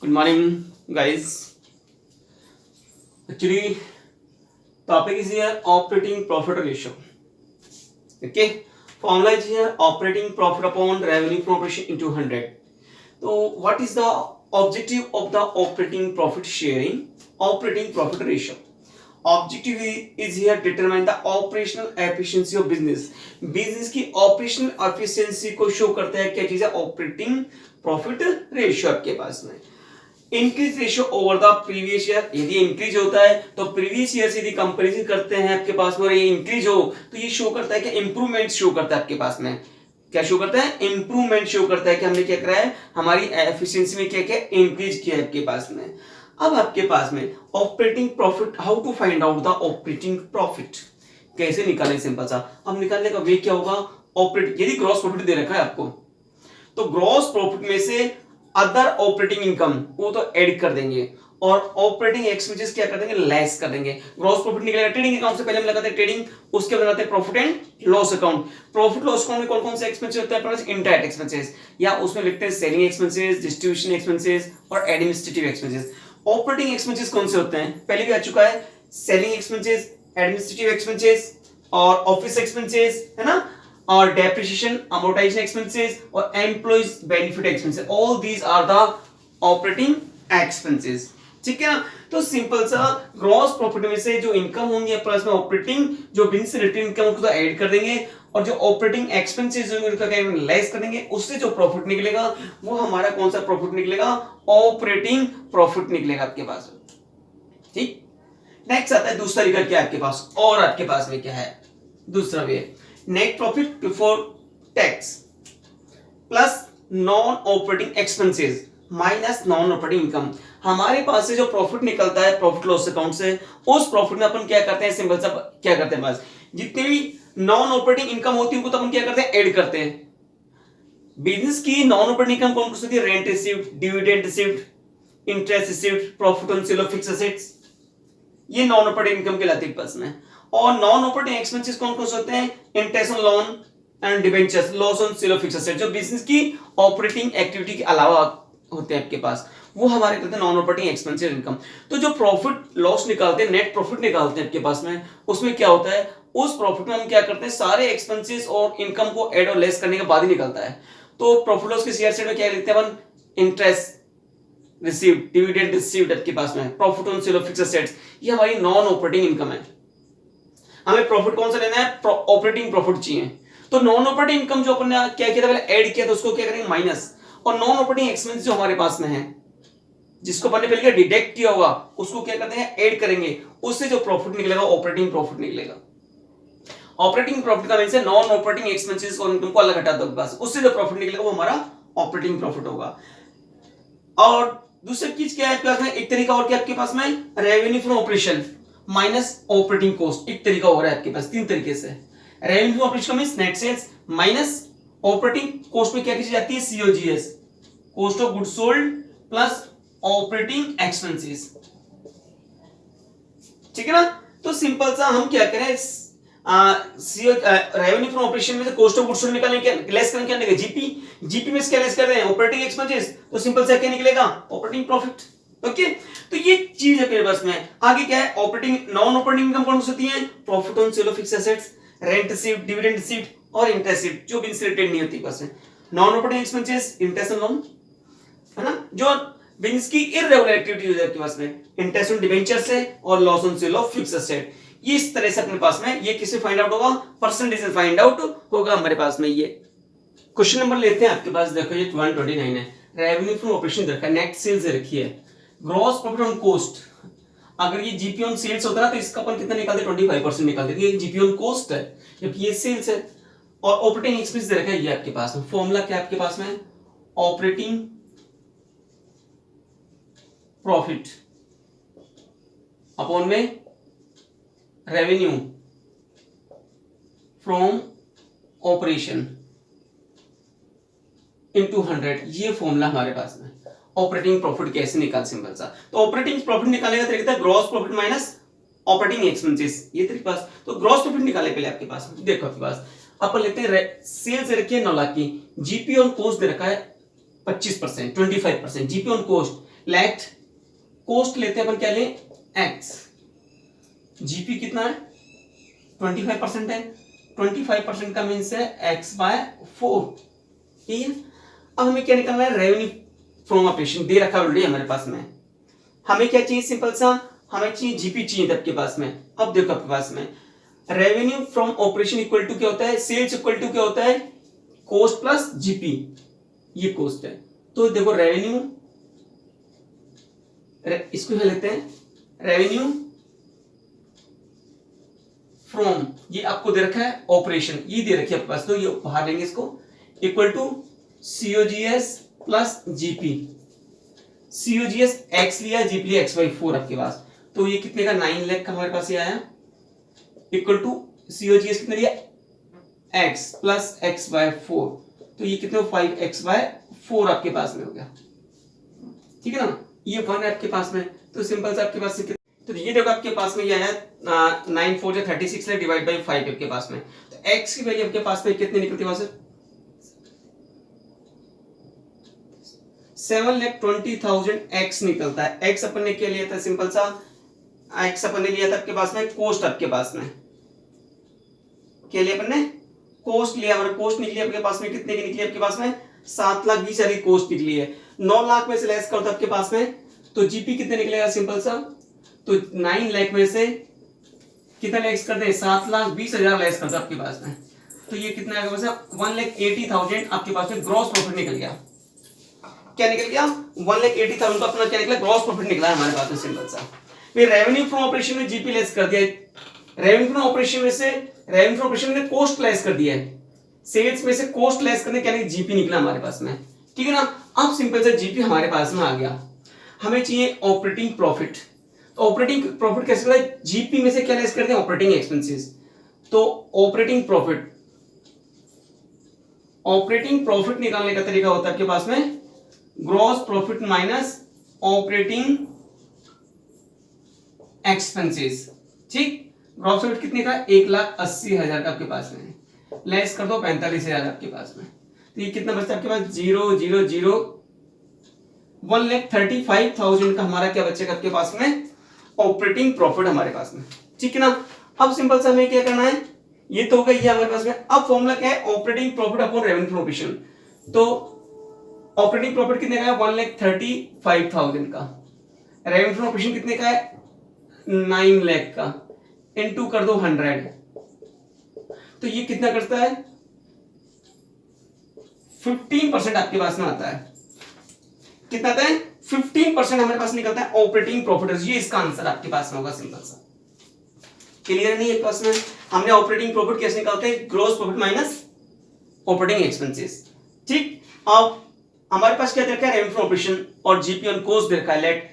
Good morning, guys. Actually, topic is here operating profit ratio. Okay, formula is here operating profit upon revenue from operation into 100. So, what is the objective of the operating profit sharing? Operating profit ratio. Objective is here determine the operational efficiency of business. Business की operational efficiency को show करता है क्या चीज है? Operating profit ratio आपके पास में increase ratio over the previous year. यदि इंक्रीज होता है तो प्रीवियस ईयर से यदि कंपैरिजन करते हैं आपके पास में और ये इंक्रीज हो तो ये शो करता है कि इंप्रूवमेंट शो करता है आपके पास में। क्या शो करता है? इंप्रूवमेंट शो करता है कि हमने क्या करा है, हमारी एफिशिएंसी में क्या क्या इंक्रीज किया है आपके पास में। अब आपके पास में operating profit, how to find out the operating profit, कैसे निकालें? सिंपल सा, अब निकालने का वे क्या होगा? ऑपरेट, यदि ग्रॉस प्रॉफिट दे रखा है आपको तो ग्रॉस प्रॉफिट में से अदर ऑपरेटिंग इनकम वो तो ऐड कर देंगे और ऑपरेटिंग एक्सपेंसेस क्या कर देंगे? लेस कर देंगे। ग्रॉस प्रॉफिट निकलेगा ट्रेडिंग अकाउंट से, पहले हम लगाते हैं ट्रेडिंग, उसके बाद लगाते हैं profit and loss account. Profit loss account में कौन कौन से एक्सपेंसेस होते हैं? इनडायरेक्ट एक्सपेंसेस, या उसमें लिखते हैं सेलिंग एक्सपेंसेस, डिस्ट्रीब्यूशन एक्सपेंसेस और एडमिनिस्ट्रेटिव एक्सपेंसेस। ऑपरेटिंग एक्सपेंसेस कौन से होते हैं? पहले भी आ चुका है, सेलिंग एक्सपेंसेस, एडमिनिस्ट्रेटिव एक्सपेंसेस और ऑफिस एक्सपेंसेस, है ना, और डेप्रिसिएशन, अमोर्टाइजेशन एक्सपेंसेस और employees benefit expenses. All these are the operating expenses. ठीक है ना? तो सिंपल सा ग्रॉस प्रॉफिट में से जो इनकम होंगे प्लस में ऑपरेटिंग जो बिजनेस से रिलेटेड इनकम उसको तो ऐड कर देंगे और जो ऑपरेटिंग एक्सपेंसेस जो उनका क्या लेस कर देंगे, उससे जो प्रॉफिट निकलेगा वो हमारा कौन सा प्रॉफिट निकलेगा? ऑपरेटिंग प्रॉफिट निकलेगा आपके पास। ठीक, नेक्स्ट आता है दूसरा तरीका क्या आपके पास, और आपके पास में क्या है दूसरा way, net profit before tax plus non operating expenses minus non operating income. हमारे पास से जो प्रॉफिट निकलता है प्रॉफिट लॉस अकाउंट से, उस प्रॉफिट में अपन क्या करते हैं? सिंपल सा क्या करते हैं, बस जितने भी नॉन ऑपरेटिंग इनकम होती है उनको तो अपन क्या करते हैं? ऐड करते हैं। बिजनेस की नॉन ऑपरेटिंग इनकम कौन सी होती है? Rent received, dividend received, interest received, profit on sale of fixed assets, ये नॉन ऑपरेटिंग इनकम कहलाती है पास में। और नॉन ऑपरेटिंग एक्सपेंसेस कौन कौन से होते हैं? Interest on loan and debentures, loss on sale of fixed assets, जो बिजनेस की ऑपरेटिंग एक्टिविटी के अलावा होते हैं आपके पास, वो हमारे कहते हैं नॉन ऑपरेटिंग एक्सपेंसेस इनकम। तो जो प्रॉफिट लॉस निकालते हैं, नेट प्रॉफिट निकालते हैं आपके पास में, उसमें क्या होता है? उस प्रॉफिट में हम क्या करते हैं? सारे एक्सपेंसेस और इनकम को ऐड और लेस करने के बाद ही निकलता है। तो प्रॉफिट लॉस के शेयर सेट में क्या लिखते हैं अपन? इंटरेस्ट रिसीव्ड, डिविडेंड रिसीव्ड आपके पास में, profit on sale of fixed assets, ये हमारी नॉन ऑपरेटिंग इनकम है। हमें प्रॉफिट कौन सा लेना है? ऑपरेटिंग प्रॉफिट चाहिए। तो नॉन ऑपरेटिंग इनकम जो अपन ने क्या किया था, पहले ऐड किया था, उसको क्या करेंगे? माइनस। और नॉन ऑपरेटिंग एक्सपेंस जो हमारे पास में है, जिसको अपन ने पहले डिडक्ट किया होगा, उसको क्या करते हैं? ऐड करेंगे, उससे जो प्रॉफिट निकलेगा ऑपरेटिंग प्रॉफिट निकलेगा। ऑपरेटिंग प्रॉफिट का मींस है नॉन ऑपरेटिंग एक्सपेंसेस और इनकम को अलग हटा दो बस, उससे जो प्रॉफिट निकलेगा वो हमारा ऑपरेटिंग प्रॉफिट होगा। और दूसरी चीज क्या है आपके पास में? एक तरीका और क्या आपके पास में? Revenue from operation minus operating cost, एक तरीका हो रहा है आपके पास, तीन तरीके से। Revenue from operation means net sales minus operating cost में क्या की जाती है? COGS, cost of goods sold plus operating expenses. ठीक है ना? तो सिंपल सा हम क्या करें, रेवेन्यू फ्रॉम ऑपरेशन में से कॉस्ट ऑफ गुड्स सोल्ड निकालने क्या लेस करने क्या निकलेगा? जीपी, जीपी में क्या लेस कर रहे हैं? ऑपरेटिंग एक्सपेंसेस, तो सिंपल सा क्या निकलेगा? Operating profit. ओके, तो ये चीज है मेरे पास में। आगे क्या है? ऑपरेटिंग नॉन ऑपरेटिंग इनकम कौन सी होती है? Profit on sale of fixed assets, rent received, dividend received और इंटरेस्ट रिसीव्ड, जो बिजनेस रिलेटेड नहीं होती बस। Non operating expenses, interest on loan, है ना, जो बिजनेस की इररेगुलर एक्टिविटी हो जाती है पास में, इंटरेस्ट ऑन डिबेंचर से और loss on sale of fixed asset. ये इस तरह से अपने पास में ये किसे फाइंड आउट होगा? परसेंटेज से फाइंड आउट होगा हमारे पास में। ये क्वेश्चन नंबर लेते हैं आपके पास, देखो ये 129 है। रेवेन्यू फ्रॉम ऑपरेशन रखा है, नेट सेल्स रखी है, ग्रॉस प्रॉफिट ऑन कॉस्ट, अगर ये जीपी ऑन सेल्स होता है तो इसका अपन कितना निकालते? 25% निकालते, ये जीपी ऑन कॉस्ट है जबकि ये सेल्स है। और ऑपरेटिंग एक्सपेंस दे रखा है ये आपके पास में। फॉर्मूला क्या आपके पास में? ऑपरेटिंग प्रॉफिट अपॉन में रेवेन्यू फ्रॉम ऑपरेशन इनटू 100, ये फॉर्मूला हमारे पास में। ऑपरेटिंग प्रॉफिट कैसे निकाल? सिंपल सा, तो ऑपरेटिंग प्रॉफिट निकालने का तरीका था gross profit minus operating expenses, ये तेरे पास। तो ग्रॉस प्रॉफिट निकाले पहले आपके पास, देखो आपके पास अपन लेते हैं सेल्स रखी है 9 लाख की, जीपी ऑन कॉस्ट दे रखा है 25%, 25%, GP on cost let cost लेते हैं अपन, क्या लें, एक्स, जीपी कितना है 25% है, 25% का मीन्स है x/4, ठीक है। अब हमें क्या निकालना है, रेवेन्यू फ्रॉम ऑपरेशन दे रखा ऑलरेडी हमारे पास में, हमें क्या चाहिए, सिंपल सा हमें चाहिए जीपी चाहिए आपके पास में। अब देखो आपके पास में revenue from operation equal to क्या होता है, सेल्स इक्वल टू क्या होता है, कोस्ट प्लस जीपी, ये कोस्ट है। तो देखो रेवेन्यू, इसको लेते हैं रेवेन्यू फ्रॉम, ये आपको दे रखा है ऑपरेशन, ये दे रखी है आपके पास, तो ये बाहर लेंगे इसको, equal to COGS plus GP, COGS X लिया, जीपी लिया x/4 आपके पास, तो ये कितने का 9 लाख का हमारे पास ये आया, इक्वल टू सीओजीएस कितने लिया x प्लस x/4, तो ये कितने 5x/4 आपके पास में हो गया, ठीक है ना, ये 1 है आपके पास में। तो सिंपल से आपके पास से, तो ये देखो आपके पास में ये आया 9 4 36 है, डिवाइड बाई 5 आपके पास में, तो x की वैल्यू आपके पास में कितनी निकलती है वहां से 7,20,000 x निकलता है। x अपन ने क्या लिया था, सिंपल सा x अपन ने लिया था आपके पास में, कोस्ट आपके पास में क्या लिया अपन ने, कोस्ट लिया, हमारा कोस्ट निकली आपके पास में, कितने की निकली आपके पास में 7,20,000 की कोस्ट निकली है, 9 लाख में से लेस कर दो आपके पास में, तो जीपी कितने निकलेगा, सिंपल सा, तो 9 लाख में से कितना लेस कर दे, 7,20,000 लेस कर दो आपके पास में, तो ये कितना आएगा, 1,80,000 आपके पास में ग्रॉस प्रॉफिट निकल गया। क्या निकल गया, 1,80,000 का अपना क्या निकला, ग्रॉस प्रॉफिट निकला है हमारे पास में, सिंपल सा। फिर रेवेन्यू फ्रॉम ऑपरेशन में जीपी लेस कर दिया, रेवेन्यू फ्रॉम ऑपरेशन में से, रेवेन्यू फ्रॉम ऑपरेशन में कोस्ट लेस कर दिया है, सेल्स में से कोस्ट लेस करने क्या जीपी निकला हमारे पास में, ठीक है ना। अब सिंपल सा जीपी हमारे पास में आ गया, हमें चाहिए ऑपरेटिंग प्रॉफिट, तो ऑपरेटिंग प्रॉफिट कैसे करना है, जीपी में से क्या लेस करते हैं, ऑपरेटिंग एक्सपेंसेस, तो ऑपरेटिंग प्रॉफिट निकालने का तरीका होता है आपके पास में gross profit minus operating expenses, ठीक। ग्रॉस प्रॉफिट कितने का, 1,80,000 का आपके पास में, लेस कर दो 45,000 आपके पास में, तो ये कितना बचता है आपके पास 0,0,0 1,35,000 का हमारा क्या बचेगा आपके पास में, ऑपरेटिंग प्रॉफिट हमारे पास में, ठीक है ना। अब सिंपल सा हमें क्या करना है, ये तो हो गई हमारे पास में। अब फॉर्मूला क्या है, operating profit upon revenue from operation, तो ऑपरेटिंग प्रॉफिट कितने का है, 1,35,000 का, रेवेन्यू फ्रॉम ऑपरेशन कितने का है 9 लाख का, इनटू कर दो 100, तो ये कितना करता है 15% आपके पास में आता है, कितना आता है 15% हमारे पास निकलता है ऑपरेटिंग प्रॉफिट, ये इसका आंसर आपके पास में होगा, सिंपल सा। क्लियर नहीं है पास में, हमने ऑपरेटिंग प्रॉफिट कैसे निकालते हैं, gross profit minus operating expenses, ठीक। अब हमारे पास क्या दे रखा है, रेवेन्यू फ्रॉम ऑपरेशन और जीपी ऑन कोस्ट दे रखा है, लेट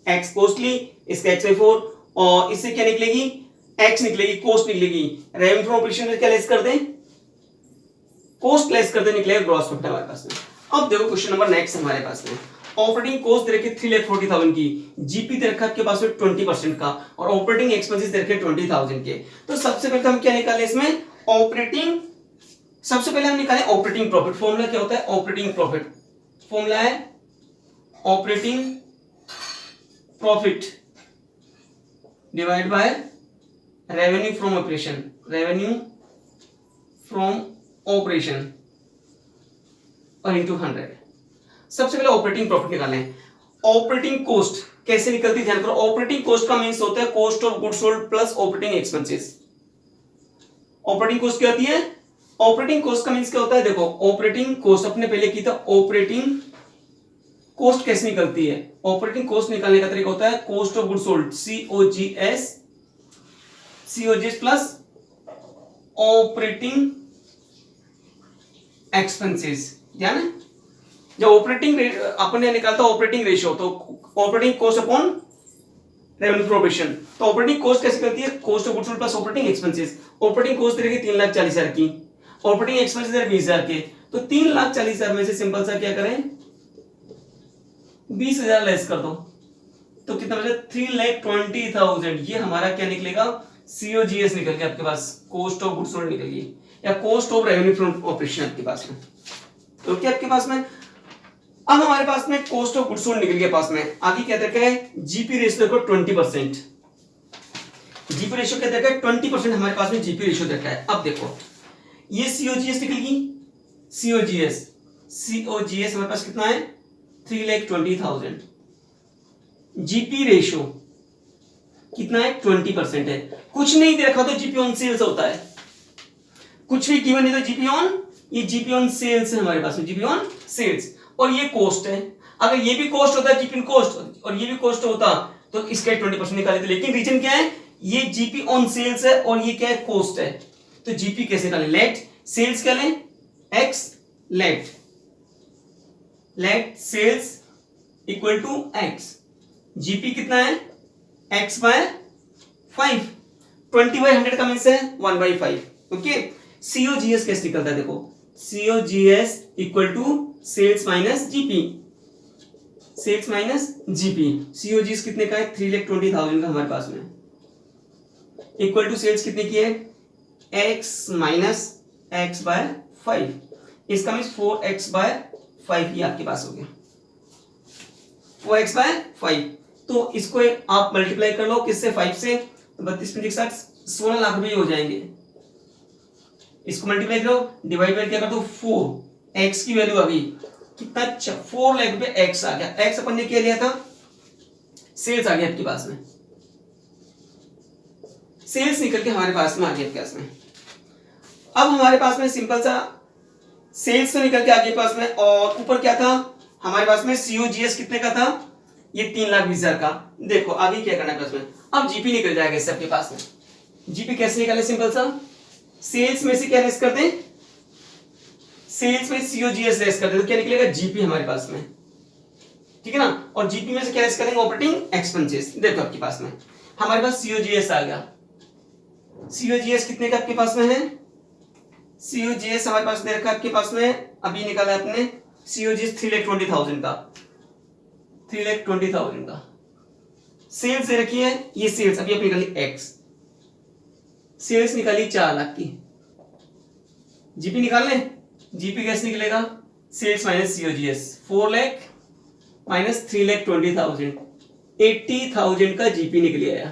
एक्स कॉस्टली, इसका x/4, और इससे क्या निकलेगी, x निकलेगी, कोस्ट निकलेगी, रेवेन्यू फ्रॉम ऑपरेशन में क्या लेस कर दें, कोस्ट लेस कर दे, निकलेगा ग्रॉस प्रॉफिट हमारे पास में। अब देखो क्वेश्चन नंबर नेक्स्ट हमारे पास में, ऑपरेटिंग कॉस्ट दे रखी 3,40,000 की, जीपी दे रखा आपके पास में 20% का, और ऑपरेटिंग एक्सपेंसेस दे रखे 20,000 के। तो सबसे पहले हम क्या निकालें इसमें, ऑपरेटिंग, सबसे पहले हम निकालें ऑपरेटिंग प्रॉफिट। फॉर्मूला क्या होता है, ऑपरेटिंग प्रॉफिट, फॉर्मूला है operating profit divide by revenue from operation, revenue from operation और इनटू 100। सबसे पहले ऑपरेटिंग प्रॉफिट निकालें। ऑपरेटिंग कॉस्ट कैसे निकलती है, ध्यान करो, ऑपरेटिंग कॉस्ट का मींस होता है cost of goods sold plus operating expenses. Operating cost क्या होती है, ऑपरेटिंग कॉस्ट का मींस क्या होता है, देखो ऑपरेटिंग कॉस्ट अपने पहले की था, ऑपरेटिंग कॉस्ट कैसे निकलती है, ऑपरेटिंग कॉस्ट निकालने का तरीका होता है cost of goods sold, COGS plus operating expenses, ध्यान है। जब ऑपरेटिंग अपने निकालता ऑपरेटिंग रेशियो, तो operating cost upon revenue from operation, तो ऑपरेटिंग कॉस्ट कैसे करती है, cost of goods sold plus operating expenses. Operating cost रहेगी 3,40,000 की, ऑपरेटिंग एक्सपेंसेस 20,000 के, तो 3,40,000 में से सिंपल सा क्या करें 20,000 लेस कर दो, तो कितना बचा 3,20,000। ये हमारा क्या निकलेगा, COGS निकल गया आपके पास, कॉस्ट ऑफ गुड्स सोल्ड निकल गई, या cost of revenue from operation आपके पास में। तो क्या आपके पास में अब हमारे पास में कॉस्ट ऑफ गुड्स सोल्ड निकल गया पास में, आगे क्या देखा है जीपी रेशियो देखो 20%, जीपी रेशियो क्या देखा है 20% हमारे पास में जीपी रेशियो देखा है। अब देखो ये सीओजीएस निकल गई, सीओजीएस हमारे पास कितना है 3,20,000, जीपी रेशियो कितना है 20% है। कुछ नहीं दे रखा तो जीपी ऑन सेल्स होता है, कुछ भी गिवन नहीं तो जीपी ऑन, ये जीपी ऑन सेल्स है हमारे पास में, जीपी ऑन सेल्स, और ये कॉस्ट है। अगर ये भी कॉस्ट होता है जीपी कॉस्ट और ये भी कॉस्ट होता तो इसका 20% निकाले थे, लेकिन रीजन क्या है ये जीपी ऑन सेल्स है और ये क्या है कॉस्ट है, तो जीपी कैसे निकालें, लेट सेल्स क्या लें X, let sales equal to X, GP कितना है x बाय 5, 20/100 का मीन्स है 1/5, ओके। सीओजीएस कैसे निकलता है देखो, COGS equal to sales minus GP, sales minus GP, COGS कितने का है 3,20,000 का हमारे पास में, इक्वल टू सेल्स कितने की है x माइनस x बाय 5, इसका मीन्स 4x बाय 5 ये आपके पास हो गया 4x बाय 5। तो इसको आप मल्टीप्लाई कर लो किससे 5 से, तो 32 16 लाख रुपए हो जाएंगे। इसको मल्टीप्लाई करो डिवाइड बाय क्या कर दो 4, x की वैल्यू आ गई कितना 4 लाख रुपए x आ गया, x अपन ने क्या लिया था सेल्स आ गया आपके पास में, सेल्स निकल के हमारे पास में आ गया आपके पास में। अब हमारे पास में सिंपल सा सेल्स तो निकल के आ गया पास में, और ऊपर क्या था हमारे पास में सीओजीएस कितने का था ये 3,20,000 का। देखो आगे क्या करना है पास में, अब जीपी निकल जाएगा इससे आपके पास में, जीपी कैसे निकाले सिंपल सा, सेल्स में से क्या लेस कर दें, सेल्स में सीओजीएस लेस कर दे तो क्या निकलेगा जीपी हमारे पास में, ठीक है ना, और जीपी में से क्या लेस करेंगे ऑपरेटिंग एक्सपेंसेस। देखो आपके पास में हमारे पास सीओजीएस आ गया, सीओजीएस कितने का आपके पास में है, सीओजीएस हमारे पास दे रखा है आपके पास में, अभी निकाला आपने सीओजीएस 3,20,000 का, 3,20,000 का सेल्स दे रखी है, ये सेल्स अभी अपनी निकाली एक्स, सेल्स निकाली 4 लाख की, जीपी निकाल लें, जीपी कैसे निकलेगा sales minus COGS 4 lakh minus 3,20,000 80,000 का जीपी निकल आया।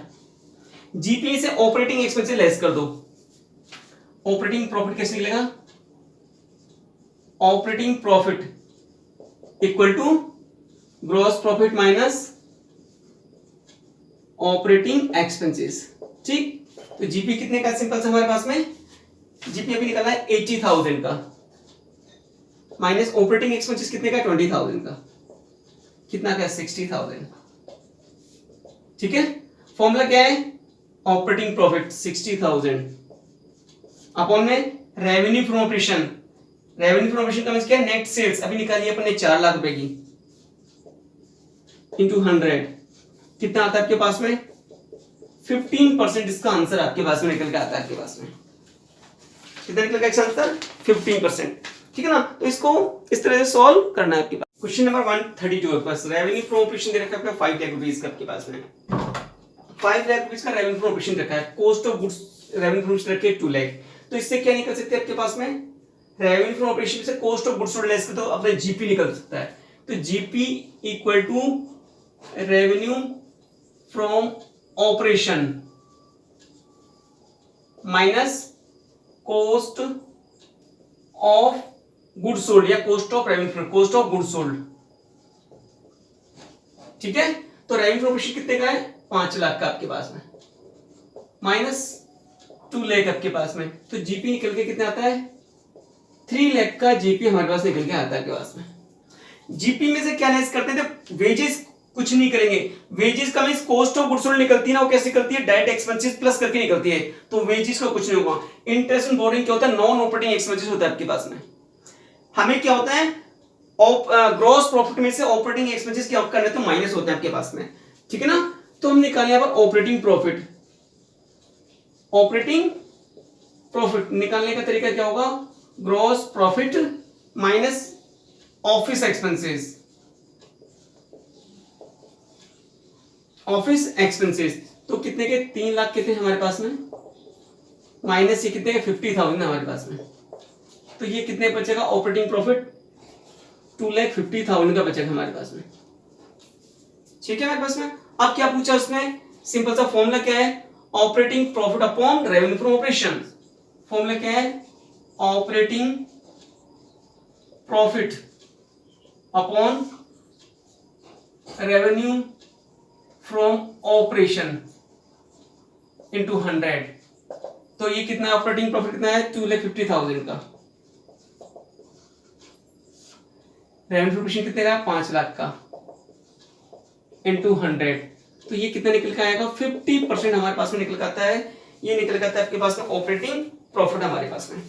जीपी से ऑपरेटिंग एक्सपेंस लेस कर दो, ऑपरेटिंग प्रॉफिट कैसे निकलेगा, operating profit equal to gross profit minus operating expenses, ठीक। तो जीपी कितने का सिंपल से हमारे पास में, जीपी अभी निकला है 80,000 का माइनस ऑपरेटिंग एक्सपेंसेस कितने का 20,000 का, कितना क्या 60,000, ठीक है। फॉर्मूला क्या है ऑपरेटिंग प्रॉफिट 60,000 अपॉन में revenue from operation, revenue from operation का मींस क्या है नेट सेल्स, अभी निकाली अपने 4 लाख रुपए की इंटू 100 कितना आता है आपके पास में 15%, इसका आंसर आपके पास में निकल के आता है आपके पास में, कितना निकल गया इसका आंसर 15%, ठीक है ना। तो इसको इस तरह से सॉल्व करना है आपके पास। क्वेश्चन नंबर 132 है पास, रेवेन्यू फ्रॉम ऑपरेशन दे रखा है 5 लाख रुपीस का आपके पास में, 5 लाख रुपीस का रेवेन्यू फ्रॉम ऑपरेशन रखा है, cost of goods revenue from operation रखे 2 लाख, तो इससे क्या निकल सकते हैं आपके पास में रेवेन्यू फ्रॉम ऑपरेशन से cost of goods sold less कर तो अपने जीपी निकल सकता है, तो GP equal to revenue from operation minus cost of goods sold या cost of revenue from cost of goods sold, ठीक है। तो रेवेन्यू फ्रॉम ऑपरेशन कितने का है 5 लाख का आपके पास में माइनस 2 लाख आपके पास में, तो जीपी निकल के कितना आता है 3 लाख का जीपी हमारे पास निकल के आता है आपके पास में। जीपी में से क्या लेस करते हैं, तो वेजेस कुछ नहीं करेंगे, वेजेस का means cost of goods sold निकलती है ना, वो कैसे निकलती है डायरेक्ट एक्सपेंसेस प्लस करके निकलती है, तो वेजेस का कुछ नहीं होगा। इंटरेस्ट एंड बोरिंग क्या होता है नॉन ऑपरेटिंग एक्सपेंसेस होता है आपके पास में। हमें क्या होता है ग्रॉस प्रॉफिट में से ऑपरेटिंग एक्सपेंसेस क्या करने तो माइनस होते हैं आपके पास में, ठीक है ना। तो हम निकालें यहाँ पर ऑपरेटिंग प्रॉफिट, ऑपरेटिंग प्रॉफिट निकालने का तरीका क्या होगा gross profit minus office expenses, office expenses तो कितने के 3 लाख के थे हमारे पास में माइनस ये कितने के 50,000 हमारे पास में, तो ये कितने बचेगा ऑपरेटिंग प्रॉफिट 2,50,000 का बचत हमारे पास में। ठीक है हमारे पास में। अब क्या पूछा उसने, सिंपल सा फॉर्मूला क्या है, operating profit upon revenue from operation. Formula क्या है, operating profit upon revenue from operation into 100। तो ये कितना ऑपरेटिंग प्रॉफिट कितना है, 2,50,000 का। रेवेन्यू फ्रॉम ऑपरेशन कितने का, 5 लाख का, इंटू 100। तो ये कितना निकल के आएगा, 50% हमारे पास में निकल के आता है। ये निकल के आता है आपके पास में ऑपरेटिंग प्रॉफिट हमारे पास में।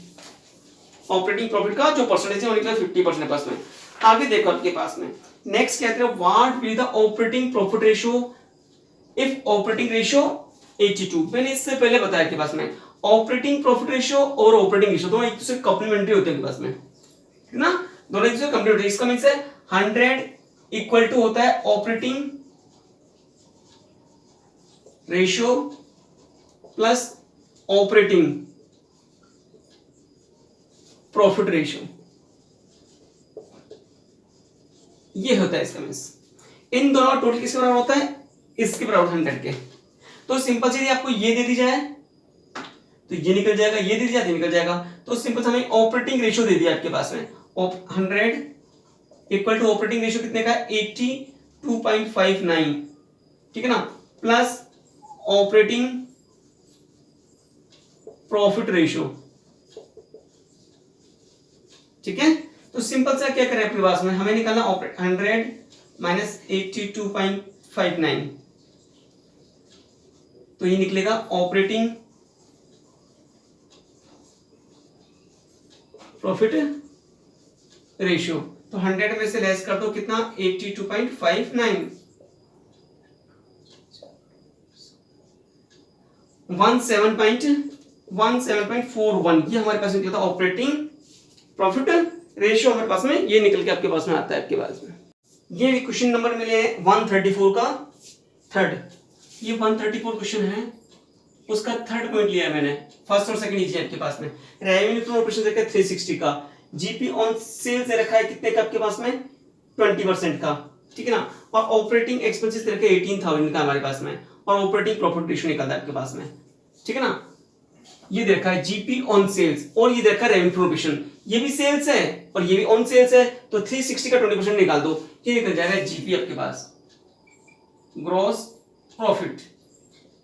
ऑपरेटिंग प्रॉफिट का जो परसेंटेज है वो निकला 50% पास में। आगे देखो आपके पास में नेक्स्ट क्या है, what will the operating profit ratio if operating ratio 82। मैंने इससे पहले बताया आपके पास में ऑपरेटिंग प्रॉफिट रेशियो और ऑपरेटिंग रेशियो दोनों एक दूसरे कॉम्प्लीमेंट्री होते हैं आपके पास में, ठीक ना, दोनों एक दूसरे कॉम्प्लीमेंट्री। इसका मींस है 100 इक्वल टू होता है operating ratio plus operating profit ratio, ये होता है इसका मींस। इन दोनों का टोटल किसके बराबर होता है, इसके बराबर 100 के। तो सिंपल से आपको ये दे दी जाए तो ये निकल जाएगा, ये दे दी जाए तो निकल जाएगा। तो सिंपल से हमें ऑपरेटिंग रेशियो दे दिया आपके पास में, 100 इक्वल टू ऑपरेटिंग रेशियो कितने का, 82.59, ठीक है ना, प्लस ऑपरेटिंग प्रॉफिट रेशियो, ठीक है। तो सिंपल सा क्या करें आपके पास में, हमें निकालना 100 माइनस 82.59, तो ये निकलेगा ऑपरेटिंग प्रॉफिट रेशियो। तो 100 में से लेस कर दो कितना, 82.59, 17.41, ये हमारे पास निकलता है ऑपरेटिंग प्रॉफिट रेशियो। हमारे पास में ये निकल के आपके पास में आता है आपके पास में। ये क्वेश्चन नंबर मिले 134 का थर्ड, ये 134 क्वेश्चन है, उसका थर्ड पॉइंट लिया है मैंने, फर्स्ट और सेकंड इजी है आपके पास में। रेवेन्यू फ्रॉम ऑपरेशन दे रखा है 360 का, जीपी ऑन सेल्स दे रखा है कितने का आपके पास में, 20% का, ठीक है ना, और ऑपरेटिंग एक्सपेंसेस दे रखे 18,000 का हमारे पास में, और ऑपरेटिंग प्रॉफिट रेशियो निकलता है आपके पास में, ठीक है ना। ये दे रखा है जीपी ऑन सेल्स और ये दे रखा है रेवेन्यू फ्रॉम ऑपरेशन, ये भी सेल्स है और ये भी ऑन सेल्स है, तो 360 का 20% निकाल दो, ये निकल जाएगा जीपी आपके पास, ग्रॉस प्रॉफिट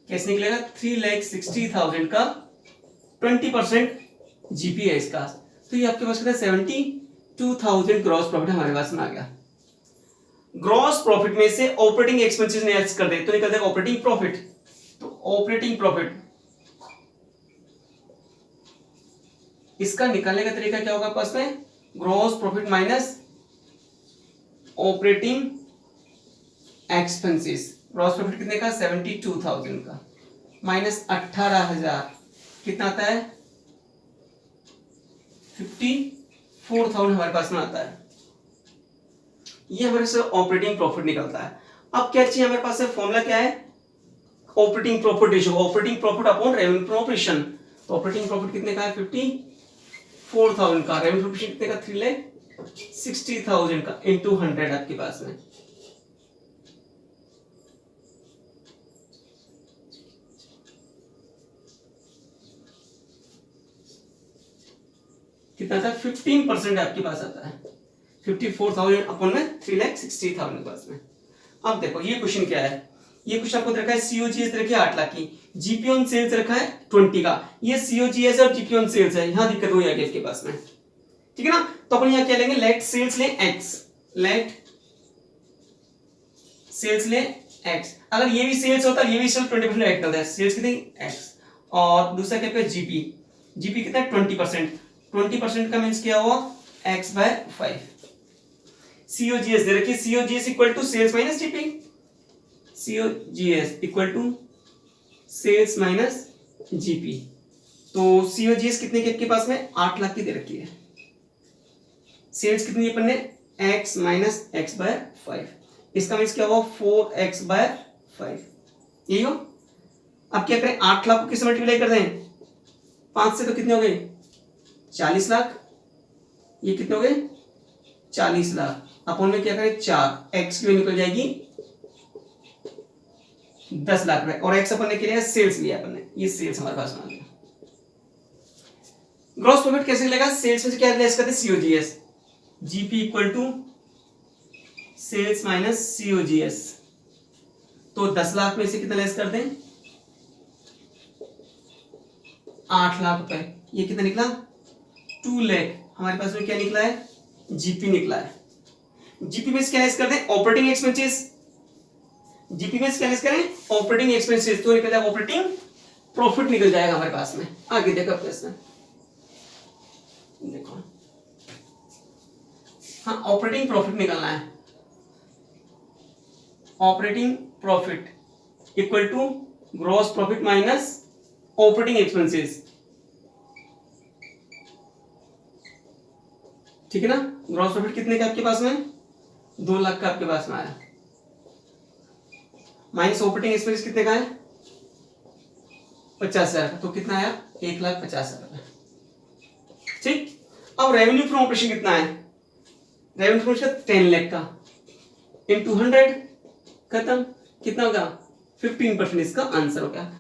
कैसे निकलेगा, 3,60,000 का 20% जीपी है इसका, तो ये आपके पास कितना 72,000 ग्रॉस प्रॉफिट हमारे पास में आ गया। ग्रॉस प्रॉफिट में से ऑपरेटिंग एक्सपेंसेस ने कर दे तो निकल जाएगा ऑपरेटिंग प्रॉफिट। तो ऑपरेटिंग प्रॉफिट इसका निकालने का तरीका क्या होगा पास में, gross profit minus operating expenses. Gross profit कितने का, 72,000 का, माइनस 18,000 कितना आता है, 54,000 हमारे पास में आता है। ये हमारे से ऑपरेटिंग प्रॉफिट निकलता है। अब क्या चाहिए हमारे पास, फॉर्मूला क्या है, operating profit ratio, operating profit upon revenue from operation. तो ऑपरेटिंग प्रॉफिट कितने का है, 54,000 का, रेवेन्यू फ्रॉम ऑपरेशन कितने का, 3,60,000 का, इंटू 100 आपके पास में। कितना था, 15% आपके पास आता है, 54,000 अपॉन में 3,60,000 के पास में। अब देखो ये क्वेश्चन क्या है, ये क्वेश्चन आपको रखा है सीओजीएस रखी है 8 लाख की, जीपी ऑन सेल्स रखा है 20 का, ये सीओजीएस और जीपी ऑन सेल्स है, यहां दिक्कत हुई है आपके पास में, ठीक है ना। तो अपन यहां क्या लेंगे, लेट सेल्स ले x, लेट सेल्स ले x, अगर ये भी सेल्स होता है ये भी सेल्स 20% ऐड करता है, सेल्स कितनी x, और दूसरा क्या पे जीपी, जीपी कितना है 20% का मींस क्या हुआ, x/5। सीओजीएस दे रखी है, COGS equal to sales minus GP, COGS equal to sales minus GP. तो सीओजीएस कितने की आपके पास में, 8 लाख की दे रखी है, सेल्स कितनी अपन ने, x माइनस x/5, इसका मीन्स क्या होगा, 4x/5, यही हो। अब क्या करें, 8 लाख को किससे मल्टीप्लाई कर दें, 5 से, तो कितने हो गए 40 लाख, ये कितने हो गए 40 लाख अपन में क्या करें 4, एक्स की वैल्यू निकल जाएगी 10 लाख रुपए, और एक्स अपन ने किया सेल्स लिया अपन ने, ये सेल्स हमारे पास में आ गया। ग्रॉस प्रॉफिट कैसे मिलेगा, सेल्स में से क्या लेस करते हैं COGS, GP equal to sales minus COGS. तो 10 लाख में से कितना लेस कर दें 8 लाख रुपए, ये कितना निकला 2 लाख। हमारे पास में क्या निकला है जीपी निकला है। जीपी में से क्या लेस कर दें ऑपरेटिंग एक्सपेंसेस, जीपी में से क्या लेस करें ऑपरेटिंग एक्सपेंसेस, तो निकल जाएगा ऑपरेटिंग प्रॉफिट निकल जाएगा हमारे पास में। आगे देखो प्रश्न देखो, हाँ ऑपरेटिंग प्रॉफिट निकलना है, operating profit equal to gross profit minus operating expenses, ठीक है ना। ग्रॉस प्रॉफिट कितने का आपके पास में 2 लाख का आपके पास में आया, माइनस ऑपरेटिंग एक्सपेंसेस कितने का है 50,000 का, तो कितना आया 1,50,000 का। ठीक, अब रेवेन्यू फ्रॉम ऑपरेशन कितना है, रेवेन्यू फ्रॉम ऑपरेशन 10 लाख का इन 200 खत्म, कितना होगा 15%, इसका आंसर हो गया।